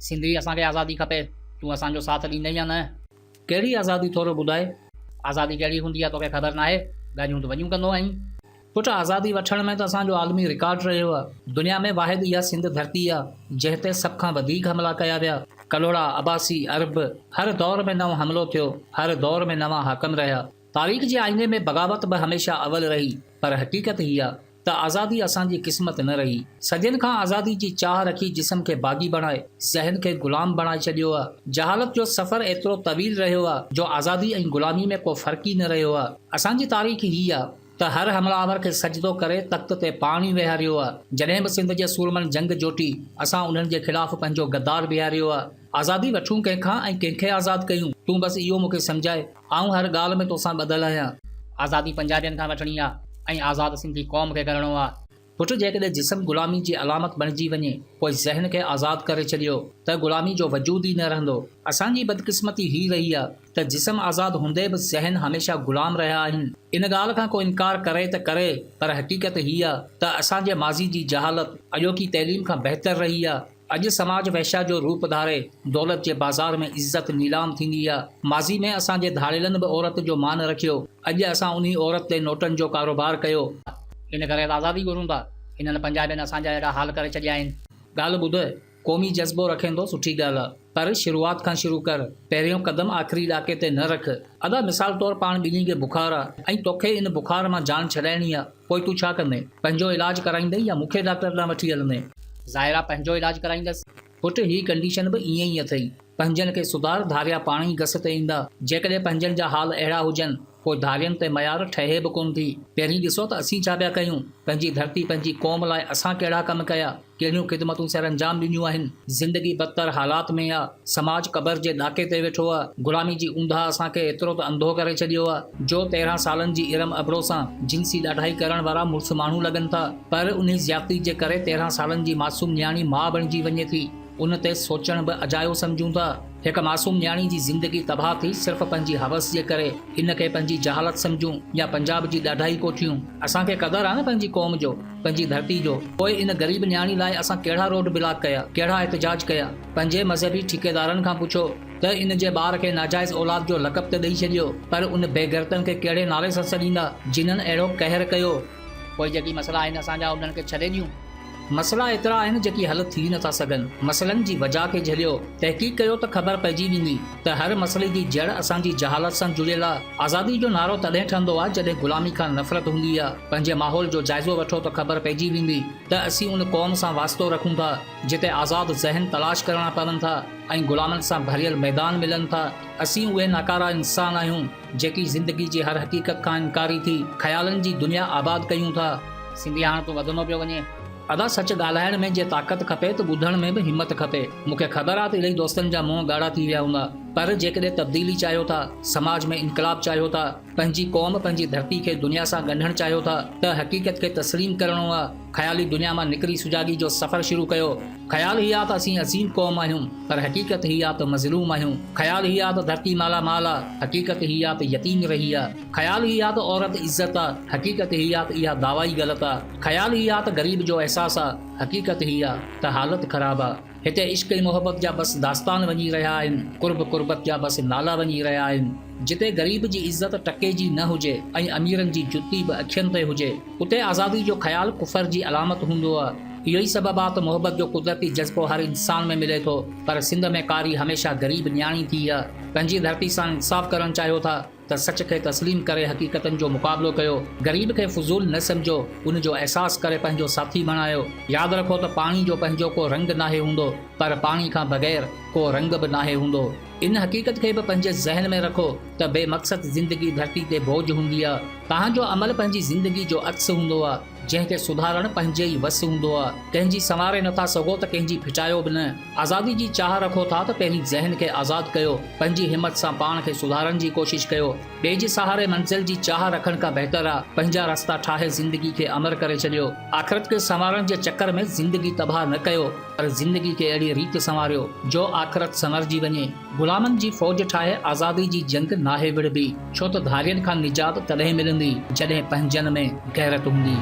सिंधी असांखे आज़ादी खपे, तूं असांजो साथ ॾींदे या न? कहिड़ी आज़ादी थोरो ॿुधाए? आज़ादी कहिड़ी हूंदी आहे तोखे ख़बर नाहे? ॻाल्हियूं त वञूं कंदो आहीं। पुटु आज़ादी वठण में त असांजो आलमी रिकॉर्ड रहियो आहे। दुनिया में वाहिद इहा सिंध धरती आहे जंहिं ते सभ खां वधीक हमला कया विया। कलोड़ा, अब्बासी, अरब, हर दौर में नओं हमिलो थियो, हर दौर में नवां हाकम रहिया। तारीख़ जे आईने में बग़ावत बि हमेशह अवल रही, पर हक़ीक़त हीअ आहे त आज़ादी असांजी क़िस्मत न रही। सदियुनि खां आज़ादी जी चाह रखी जिस्म खे बाग़ी बणाए, ज़हन खे ग़ुलाम बणाए छॾियो आहे। जहालत जो सफ़र एतिरो तवील रहियो आहे जो आज़ादी ऐं ग़ुलामी में को फ़र्क़ु ई न रहियो आहे। असांजी तारीख़ हीअ आहे त हर हमलावर खे सजदो करे तख़्त ते पाणी विहारियो आहे। जॾहिं बि सिंध जे सूरमनि जंग जोटी, असां उन्हनि जे ख़िलाफ़ पंहिंजो गद्दार बीहारियो आहे। आज़ादी वठूं कंहिंखां ऐं कंहिंखे आज़ादु कयूं, तूं बसि इहो मूंखे सम्झाए। आऊं हर ॻाल्हि में तोसां ॿधल आहियां। आज़ादी पंजाबियुनि खां वठणी आहे ऐं आज़ादु सिंधी क़ौम खे करणो आहे। पुटु, जेकॾहिं जिस्म ग़ुलामी जी अलामत बणिजी वञे, पोइ ज़हन खे आज़ादु करे छॾियो त ग़ुलामी जो वजूद ई न रहंदो। असांजी बदकिस्मती हीअ रही आहे त जिस्म आज़ादु हूंदे बि ज़हन हमेशह ग़ुलाम रहिया आहिनि। इन ॻाल्हि खां को इनकार करे त करे, पर हक़ीक़त हीअ आहे त असांजे माज़ी जी जहालत अॼोकी तइलीम खां बहितर रही आहे। अॼु समाज वैश्या जो रूप धारे दौलत जे बाज़ार में इज़त नीलाम थींदी आहे। माज़ी में असांजे धाड़ेलनि बि औरत जो मान रखियो, अॼु असां उन्ही औरत ते नोटनि जो कारोबार कयो। इन करे आज़ादी घुरूं था। हिननि पंजाबियुनि असांजा अहिड़ा हाल करे छॾिया आहिनि। ॻाल्हि ॿुध, क़ौमी जज़्बो रखे थो सुठी ॻाल्हि आहे, पर शुरूआत खां शुरू कर। पहिरियों क़दम आख़िरी ॾाके ते न रख। अदा मिसाल तौरु पाण ॿिन्ही खे बुखार आहे ऐं तोखे इन बुखार मां जान छॾाइणी आहे, पोइ तूं छा कंदे? पंहिंजो इलाजु कराईंदे या मूंखे डॉक्टर ॾांहुं वठी हलंदे? ज़ाहिरा पंहिंजो इलाजु कराईंदसि। पुटु, हीअ कंडीशन बि ईअं ई अथई। पंजनि खे सुधार, धारिया पाण ई घस ते ईंदा। जेकॾहिं पंजनि जा हाल अहिड़ा हुजनि, पोइ धारियनि ते मयार ठहे बि कोन थी। पहिरीं ॾिसो त असीं छा पिया कयूं। पंहिंजी धरती, पंहिंजी क़ौम लाइ असां कहिड़ा कम कया, कहिड़ियूं ख़िदमतूं सर अंजाम ॾिनियूं आहिनि। ज़िंदगी बदतर हालात में आहे। समाज क़बर जे ॾाके ते वेठो आहे। ग़ुलामी जी ऊंधा असांखे एतिरो त अंधो करे छॾियो आहे जो 13 सालनि जी इरम अबड़ो सां जिनसी ॾाढाई करण वारा मुड़ुस माण्हू लॻनि था, पर उन ज़्यादती जे करे 13 सालनि जी मासूम न्याणी माउ बणिजी वञे थी। उन ते सोचण बि अजायो सम्झूं था। हिकु मासूम न्याणी जी ज़िंदगी तबाह थी सिर्फ़ पंहिंजी हवस जे करे। इन खे पंहिंजी जहालत सम्झूं या पंजाब जी ॾाढाई कोठियूं। असांखे क़दर आहे न पंहिंजी क़ौम जो, पंहिंजी धरती जो। पोइ इन ग़रीब न्याणी लाइ असां कहिड़ा रोड ब्लॉक कया, कहिड़ा एहतजाज कया। पंहिंजे मज़हबी ठेकेदारनि खां पुछो त इन जे ॿार खे नाजाइज़ औलाद जो लक़ब त ॾेई छॾियो, पर उन बेगरतनि खे कहिड़े नाले सां सॾींदा जिन्हनि अहिड़ो कहर कयो। पोइ जेकी मसइला आहिनि असांजा, उन्हनि खे छॾे ॾियूं। मसइला एतिरा आहिनि जेकी हल थी नथा सघनि। मसइलनि जी वजह खे झलियो, तहक़ीक़ कयो त ख़बर पइजी वेंदी त हर मसइले जी जड़ असांजी जहालत सां जुड़ियल आहे। आज़ादी जो नारो तॾहिं ठहंदो आहे जॾहिं ग़ुलामी खां नफ़रत हूंदी आहे। पंहिंजे माहौल जो जाइज़ो वठो त ख़बर पइजी वेंदी त असीं उन क़ौम सां वास्तो रखूं था जिते आज़ाद ज़हन तलाश करणा पवनि था ऐं ग़ुलामनि सां भरियल मैदान मिलनि था। असीं उहे नाकारा इंसान आहियूं जेकी ज़िंदगी जी हर हक़ीक़त खां इनकारी थी ख़्यालनि जी दुनिया आबाद कयूं था। सिंधी हाणे तूं वधंदो पियो वञे। अदा सच ॻाल्हाइण में जे ताक़त खपे त ॿुधण में बि हिमत खपे। मूंखे ख़बर आहे त इलाही दोस्तनि जा मुंहं ॻाढ़ा थी विया हूंदा, पर जेकॾहिं तब्दीली चाहियो था, समाज में इनकलाब चाहियो था, पंहिंजी क़ौम, पंहिंजी धरती खे दुनिया सां ॻंढणु चाहियो था, त हक़ीक़त खे तस्लीम करणो आहे। ख़्याली दुनिया मां निकिरी सुजागी जो सफ़र शुरू कयो। ख़्याल हीअ आहे त असीं अज़ीम क़ौम आहियूं, पर हक़ीक़त हीअ आहे त मज़लूम आहियूं। ख़्याल हीअ आहे त धरती माला माल आहे, हक़ीक़त हीअ आहे त यतीम रही आहे। ख़्याल हीअ आहे त औरत इज़त आहे, हक़ीक़त हीअ आहे त इहा दावा ई ग़लति आहे। ख़्याल हीअ आहे त ग़रीब जो अहसासु आहे, हक़ीक़त हीअ आहे त हालत ख़राबु आहे। हिते इश्क़ ऐं मोहबत जा बसि दास्तान वञी रहिया आहिनि, कुर्बत जा बसि नाला वञी रहिया आहिनि। जिते ग़रीब जी इज़त टके जी न हुजे ऐं अमीरनि जी जुती बि अखियुनि ते हुजे, उते आज़ादी जो ख़्याल कुफर जी अलामत हूंदो आहे। इहो ई सबबु आहे त मोहबत जो कुदरती जज़्बो हर इंसान में मिले थो, पर सिंध में कारी हमेशह ग़रीब न्याणी थी आहे। पंहिंजी धरती सां इंसाफ़ करणु चाहियो था त सच खे तस्लीम करे हक़ीक़तनि जो मुक़ाबिलो कयो। ग़रीब खे फुज़ूल न सम्झो, उन जो अहसासु करे पंहिंजो साथी बणायो। यादि रखो त पाणी जो पंहिंजो को रंग नाहे हूंदो, पर पाणी खां बग़ैर को रंग बि नाहे हूंदो। इन हक़ीक़त खे बि पंहिंजे ज़हन में रखो त बेमक़सद ज़िंदगी धरती ते बोझ हूंदी आहे। तव्हांजो अमल पंहिंजी ज़िंदगी जो अक्स हूंदो आहे, जंहिंखे सुधारणु पंहिंजे ई वस हूंदो आहे। कंहिंजी संवारे नथा सघो त कंहिंजी फिटायो बि न। आज़ादी जी चाह रखो था त पहिरीं ज़हन खे आज़ादु कयो, पंहिंजी हिमत सां पाण खे सुधारण जी कोशिश कयो। ॿिए जे सहारे मंज़िल जी चाह रखण खां बहितर आहे पंहिंजा रस्ता ठाहे ज़िंदगी खे अमर करे छॾियो। आख़िरत खे संवारण जे चकर में ज़िंदगी तबाह न कयो, पर ज़िंदगी खे अहिड़ी रीति संवारियो जो आख़िरत संवरजी वञे। ग़ुलामनि जी फ़ौज ठाहे आज़ादी जी जंग नाहे विड़बी, छो त धारियनि खां निजात तॾहिं मिलंदी जॾहिं पंहिंजनि में गैरत हूंदी।